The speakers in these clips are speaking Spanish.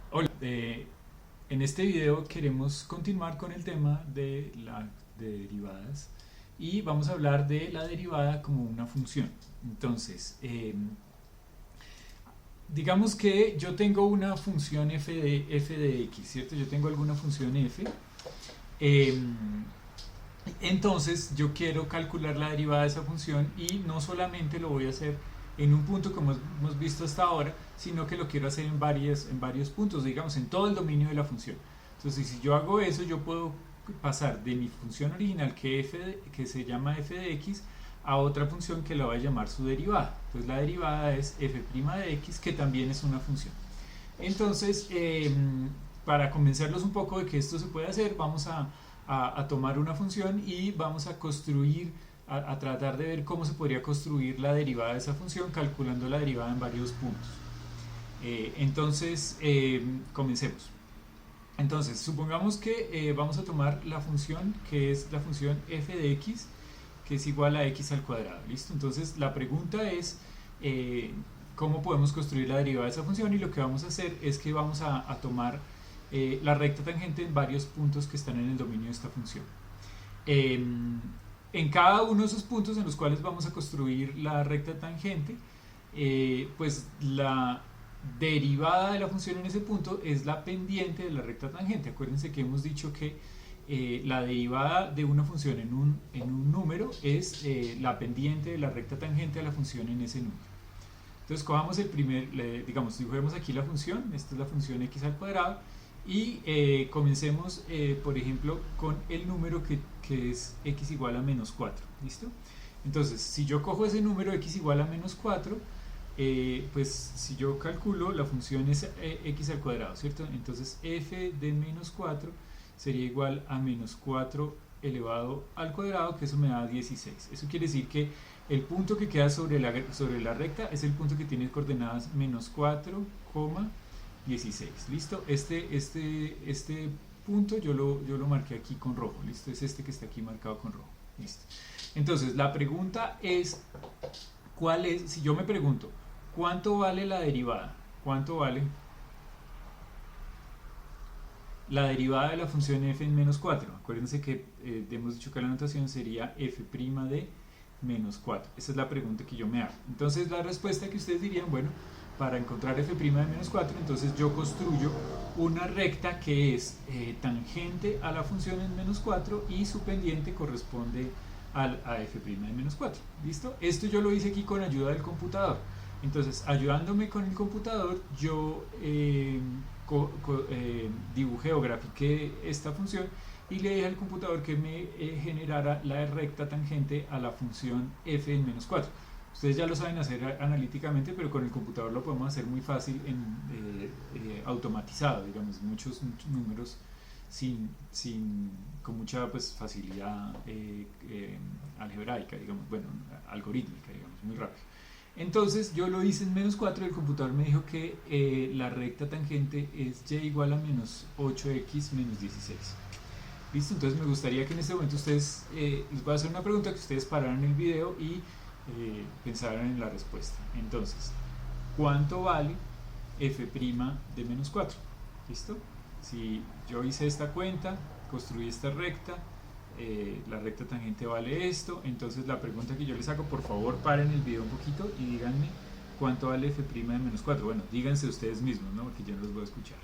Hola, en este video queremos continuar con el tema de derivadas y vamos a hablar de la derivada como una función. Entonces, digamos que yo tengo una función f de x, ¿cierto? Yo tengo alguna función f. eh, entonces yo quiero calcular la derivada de esa función y no solamente lo voy a hacer en un punto como hemos visto hasta ahora, sino que lo quiero hacer en varios puntos, digamos, en todo el dominio de la función. Entonces, si yo hago eso, yo puedo pasar de mi función original que se llama f de x a otra función que la voy a llamar su derivada. Entonces, la derivada es f' de x, que también es una función. Entonces, para convencerlos un poco de que esto se puede hacer, vamos a tomar una función y vamos a construir, a tratar de ver cómo se podría construir la derivada de esa función calculando la derivada en varios puntos. Entonces, comencemos. Entonces, supongamos que vamos a tomar la función que es la función f de x, que es igual a x al cuadrado. ¿Listo? Entonces, la pregunta es cómo podemos construir la derivada de esa función, y lo que vamos a hacer es que vamos a tomar la recta tangente en varios puntos que están en el dominio de esta función. En cada uno de esos puntos en los cuales vamos a construir la recta tangente, pues la derivada de la función en ese punto es la pendiente de la recta tangente. Acuérdense que hemos dicho que la derivada de una función en un número es la pendiente de la recta tangente a la función en ese número. Entonces cojamos el primer, digamos, dibujemos aquí la función, esta es la función x al cuadrado, y comencemos, por ejemplo, con el número que es x igual a menos 4. ¿Listo? Entonces, si yo cojo ese número x igual a menos 4, pues si yo calculo, la función es x al cuadrado, ¿cierto? Entonces f de menos 4 sería igual a menos 4 elevado al cuadrado, que eso me da 16. Eso quiere decir que el punto que queda sobre la recta es el punto que tiene coordenadas menos 4, 16. ¿Listo? Este punto yo lo marqué aquí con rojo. ¿Listo? Es este que está aquí marcado con rojo. ¿Listo? Entonces, la pregunta es, ¿cuál es? Si yo me pregunto, ¿cuánto vale la derivada? ¿Cuánto vale la derivada de la función f en menos 4? Acuérdense que hemos dicho que la notación sería f' de menos 4. Esa es la pregunta que yo me hago. Entonces, la respuesta que ustedes dirían, bueno, para encontrar f' de menos 4, entonces yo construyo una recta que es tangente a la función en menos 4 y su pendiente corresponde a f' de menos 4. ¿Listo? Esto yo lo hice aquí con ayuda del computador. Entonces, ayudándome con el computador, yo dibujé o grafiqué esta función y le dije al computador que me generara la recta tangente a la función f en menos 4. Ustedes ya lo saben hacer analíticamente, pero con el computador lo podemos hacer muy fácil, automatizado, digamos, muchos números con mucha pues, facilidad algebraica, digamos, bueno, algorítmica, digamos, muy rápido. Entonces yo lo hice en menos 4 y el computador me dijo que la recta tangente es y igual a menos 8x menos 16. ¿Listo? Entonces me gustaría que en este momento ustedes, les voy a hacer una pregunta, que ustedes pararan el video y pensaran en la respuesta. Entonces, ¿cuánto vale f' de menos 4? ¿Listo? Si yo hice esta cuenta, construí esta recta, la recta tangente vale esto, entonces la pregunta que yo les hago, por favor paren el video un poquito y díganme cuánto vale f' de menos 4. Bueno, díganse ustedes mismos, ¿no? Porque yo no los voy a escuchar.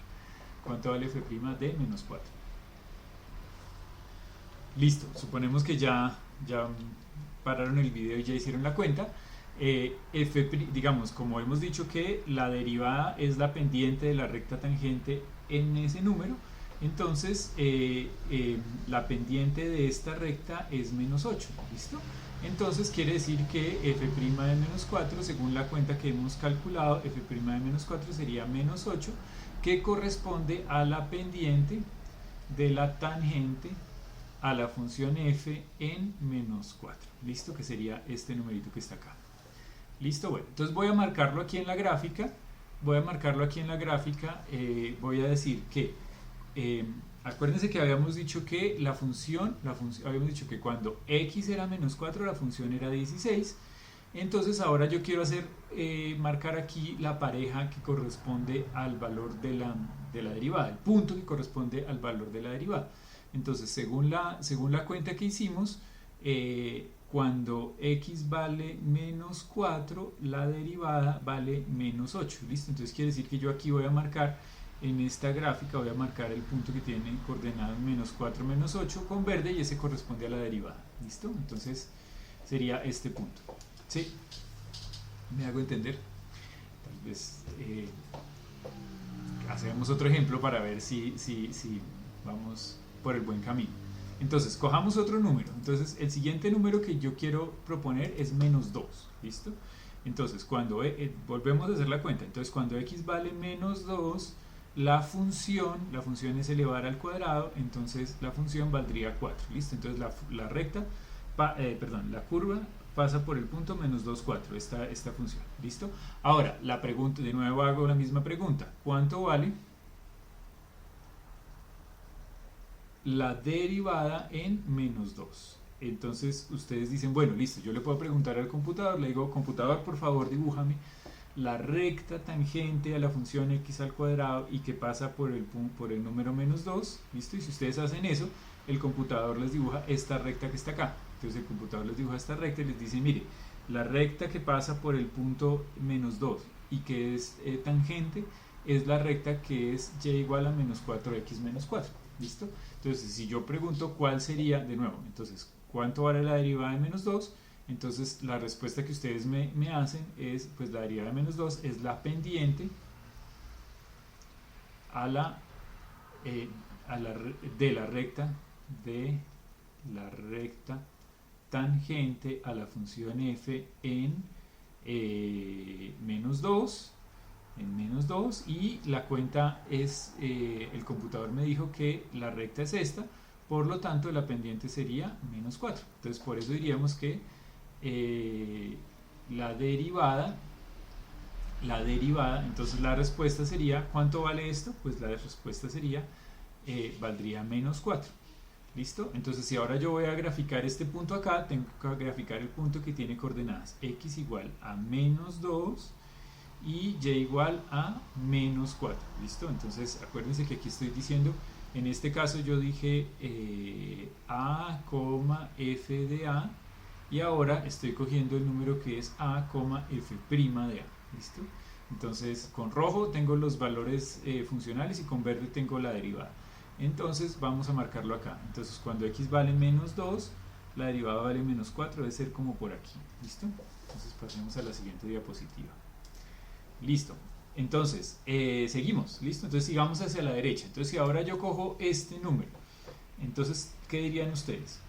¿Cuánto vale f' de menos 4? Listo, suponemos que ya pararon el video y ya hicieron la cuenta. Digamos, como hemos dicho que la derivada es la pendiente de la recta tangente en ese número, entonces la pendiente de esta recta es menos 8. ¿Listo? Entonces quiere decir que f' de menos 4, según la cuenta que hemos calculado, f' de menos 4 sería menos 8, que corresponde a la pendiente de la tangente a la función f en menos 4. ¿Listo? Que sería este numerito que está acá. ¿Listo? Bueno, entonces voy a marcarlo aquí en la gráfica. Voy a marcarlo aquí en la gráfica. Voy a decir que acuérdense que habíamos dicho que habíamos dicho que cuando x era menos 4 la función era 16. Entonces ahora yo quiero marcar aquí la pareja que corresponde al valor de la derivada, el punto que corresponde al valor de la derivada. Entonces, según la cuenta que hicimos, cuando x vale menos 4, la derivada vale menos 8. ¿Listo? Entonces quiere decir que yo aquí voy a marcar, en esta gráfica voy a marcar el punto que tiene coordenadas menos 4, menos 8 con verde, y ese corresponde a la derivada. ¿Listo? Entonces sería este punto. ¿Sí? ¿Me hago entender? Tal vez hacemos otro ejemplo para ver si vamos por el buen camino. Entonces, cojamos otro número. Entonces, el siguiente número que yo quiero proponer es menos 2. ¿Listo? Entonces, cuando volvemos a hacer la cuenta. Entonces, cuando x vale menos 2, la función es elevar al cuadrado, entonces la función valdría 4. ¿Listo? Entonces, la curva pasa por el punto menos 2, 4, esta función. ¿Listo? Ahora, la pregunta, de nuevo hago la misma pregunta. ¿Cuánto vale la derivada en menos 2? Entonces ustedes dicen, bueno, listo, yo le puedo preguntar al computador, le digo, computador, por favor, dibújame la recta tangente a la función x al cuadrado y que pasa por el número menos 2. ¿Listo? Y si ustedes hacen eso, el computador les dibuja esta recta que está acá. Entonces el computador les dibuja esta recta y les dice, mire, la recta que pasa por el punto menos 2 y que es tangente es la recta que es y igual a menos 4x menos 4. ¿Listo? Entonces, si yo pregunto cuál sería, de nuevo, entonces, ¿cuánto vale la derivada de menos 2? Entonces, la respuesta que ustedes me hacen es, pues la derivada de menos 2 es la pendiente de la recta tangente a la función f en menos 2, y la cuenta es, el computador me dijo que la recta es esta, por lo tanto la pendiente sería menos 4. Entonces por eso diríamos que la derivada, entonces la respuesta sería, ¿cuánto vale esto? Pues la respuesta sería, valdría menos 4. ¿Listo? Entonces si ahora yo voy a graficar este punto acá, tengo que graficar el punto que tiene coordenadas x igual a menos 2 y y igual a menos 4. ¿Listo? Entonces acuérdense que aquí estoy diciendo, en este caso yo dije a, f de a, y ahora estoy cogiendo el número que es a, f' de a. ¿Listo? Entonces con rojo tengo los valores funcionales y con verde tengo la derivada. Entonces vamos a marcarlo acá. Entonces cuando x vale menos 2, la derivada vale menos 4, debe ser como por aquí. ¿Listo? Entonces pasemos a la siguiente diapositiva. Listo. Entonces, seguimos. ¿Listo? Entonces sigamos hacia la derecha. Entonces si ahora yo cojo este número, entonces, ¿qué dirían ustedes?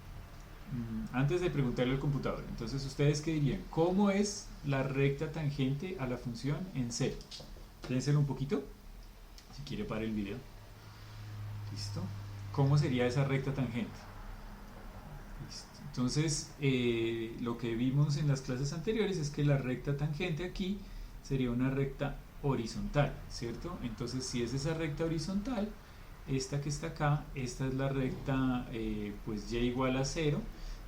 Antes de preguntarle al computador, entonces ustedes ¿qué dirían? ¿Cómo es la recta tangente a la función en 0? Piénsenlo un poquito. Si quiere para el video. ¿Listo? ¿Cómo sería esa recta tangente? ¿Listo? Entonces, lo que vimos en las clases anteriores es que la recta tangente aquí sería una recta horizontal, ¿cierto? Entonces, si es esa recta horizontal, esta que está acá, esta es la recta, pues y igual a 0,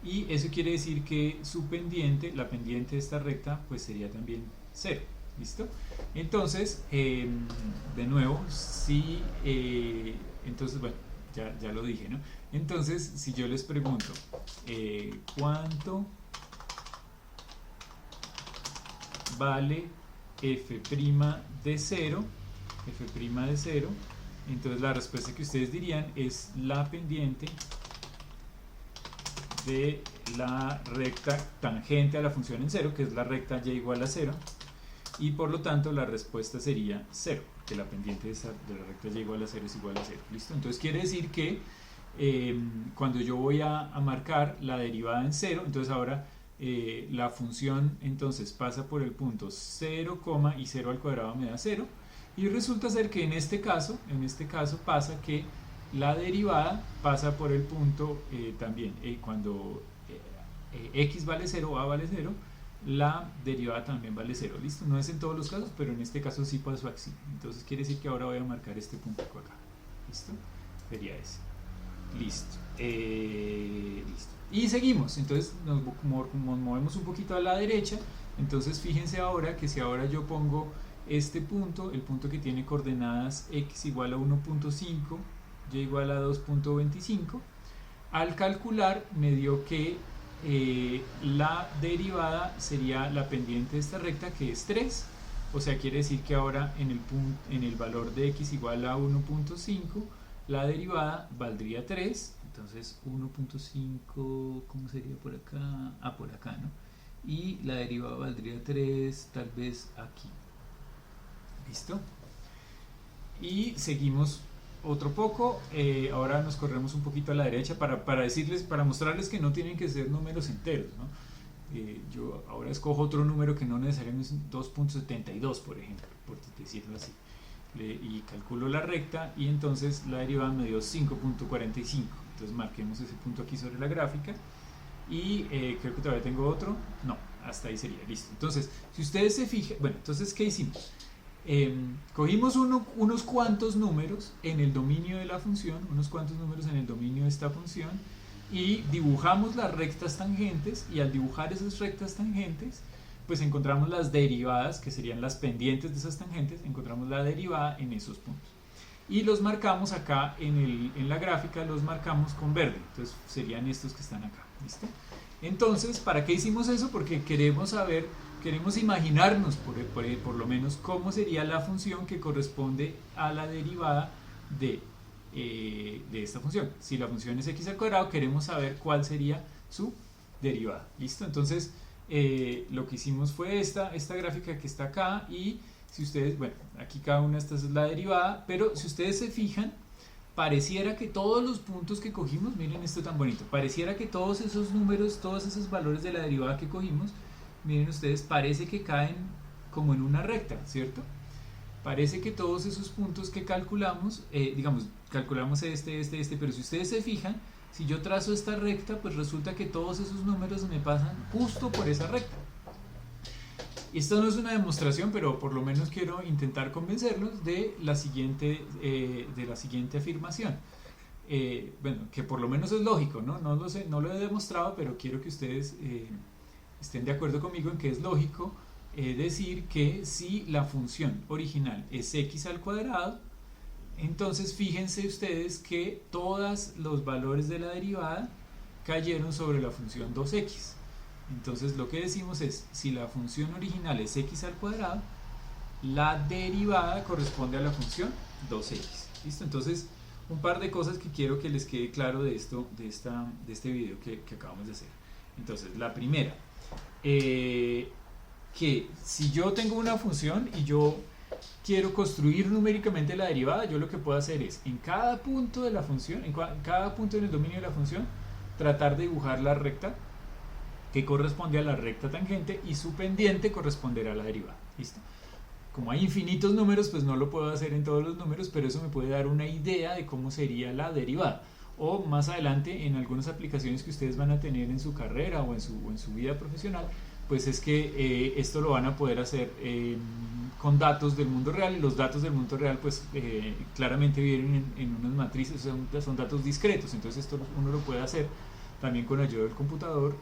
y eso quiere decir que su pendiente, la pendiente de esta recta, pues sería también 0. ¿Listo? Entonces, de nuevo, si, entonces, bueno, ya lo dije, ¿no? Entonces, si yo les pregunto, ¿cuánto vale f' de 0? Entonces la respuesta que ustedes dirían es la pendiente de la recta tangente a la función en 0, que es la recta y igual a 0, y por lo tanto la respuesta sería 0, que la pendiente de la recta y igual a 0 es igual a 0. ¿Listo? Entonces quiere decir que cuando yo voy a marcar la derivada en 0, entonces ahora la función entonces pasa por el punto 0, y 0 al cuadrado me da 0, y resulta ser que en este caso pasa que la derivada pasa por el punto también, cuando x vale 0 o a vale 0, la derivada también vale 0. ¿Listo? No es en todos los casos, pero en este caso sí pasó así. Entonces quiere decir que ahora voy a marcar este punto acá. ¿Listo? Sería ese. Listo. Listo. Y seguimos. Entonces nos movemos un poquito a la derecha Entonces fíjense ahora que si ahora yo pongo este punto, el punto que tiene coordenadas x igual a 1.5, y igual a 2.25, al calcular me dio que la derivada sería la pendiente de esta recta, que es 3. O sea, quiere decir que ahora en el valor de x igual a 1.5, la derivada valdría 3. Entonces 1.5, ¿cómo sería por acá? Ah, por acá, ¿no? Y la derivada valdría 3, tal vez aquí. ¿Listo? Y seguimos otro poco. Ahora nos corremos un poquito a la derecha para decirles, para mostrarles que no tienen que ser números enteros, ¿no? Yo ahora escojo otro número que no necesariamente es 2.72, por ejemplo, por decirlo así. Y calculo la recta y entonces la derivada me dio 5.45. Entonces marquemos ese punto aquí sobre la gráfica. Y creo que todavía tengo otro. No, hasta ahí sería, listo. Entonces, si ustedes se fijan, bueno, entonces, ¿qué hicimos? Cogimos unos cuantos números en el dominio de la función, unos cuantos números en el dominio de esta función, y dibujamos las rectas tangentes, y al dibujar esas rectas tangentes, pues encontramos las derivadas, que serían las pendientes de esas tangentes, encontramos la derivada en esos puntos. Y los marcamos acá en la gráfica, los marcamos con verde, entonces serían estos que están acá, ¿listo? Entonces, ¿para qué hicimos eso? Porque queremos saber, queremos imaginarnos por lo menos cómo sería la función que corresponde a la derivada de esta función. Si la función es x al cuadrado, queremos saber cuál sería su derivada, ¿listo? Entonces, lo que hicimos fue esta gráfica que está acá, y si ustedes, bueno, aquí cada una de estas es la derivada, pero si ustedes se fijan, pareciera que todos los puntos que cogimos, miren esto tan bonito, pareciera que todos esos números, todos esos valores de la derivada que cogimos, miren ustedes, parece que caen como en una recta, ¿cierto? Parece que todos esos puntos que calculamos, digamos, calculamos este, pero si ustedes se fijan, si yo trazo esta recta, pues resulta que todos esos números me pasan justo por esa recta. Esto no es una demostración, pero por lo menos quiero intentar convencerlos de la siguiente afirmación. Bueno, que por lo menos es lógico, ¿no? No lo sé, no lo he demostrado, pero quiero que ustedes estén de acuerdo conmigo en que es lógico decir que si la función original es x al cuadrado, entonces fíjense ustedes que todos los valores de la derivada cayeron sobre la función 2x. Entonces lo que decimos es, si la función original es x al cuadrado, la derivada corresponde a la función 2x. ¿Listo? Entonces, un par de cosas que quiero que les quede claro de este video que acabamos de hacer. Entonces, la primera, que si yo tengo una función y yo quiero construir numéricamente la derivada, yo lo que puedo hacer es, en cada punto de la función, en cada punto en el dominio de la función, tratar de dibujar la recta que corresponde a la recta tangente, y su pendiente corresponderá a la derivada. ¿Listo? Como hay infinitos números, pues no lo puedo hacer en todos los números, pero eso me puede dar una idea de cómo sería la derivada. O más adelante, en algunas aplicaciones que ustedes van a tener en su carrera o en su vida profesional, pues es que esto lo van a poder hacer con datos del mundo real, y los datos del mundo real pues claramente vienen en unas matrices, son datos discretos, entonces esto uno lo puede hacer también con ayuda del computador,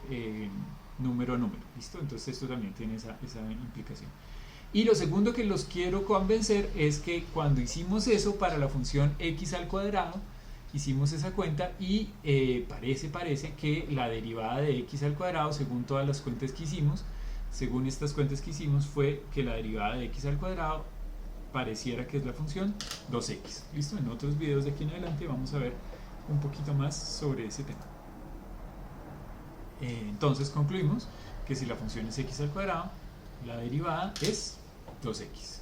número a número, ¿listo? Entonces esto también tiene esa implicación. Y lo segundo que los quiero convencer es que cuando hicimos eso para la función x al cuadrado, hicimos esa cuenta y parece que la derivada de x al cuadrado, según todas las cuentas que hicimos, según estas cuentas que hicimos, fue que la derivada de x al cuadrado pareciera que es la función 2x. ¿Listo? En otros videos de aquí en adelante vamos a ver un poquito más sobre ese tema. Entonces concluimos que si la función es x al cuadrado, la derivada es 2x.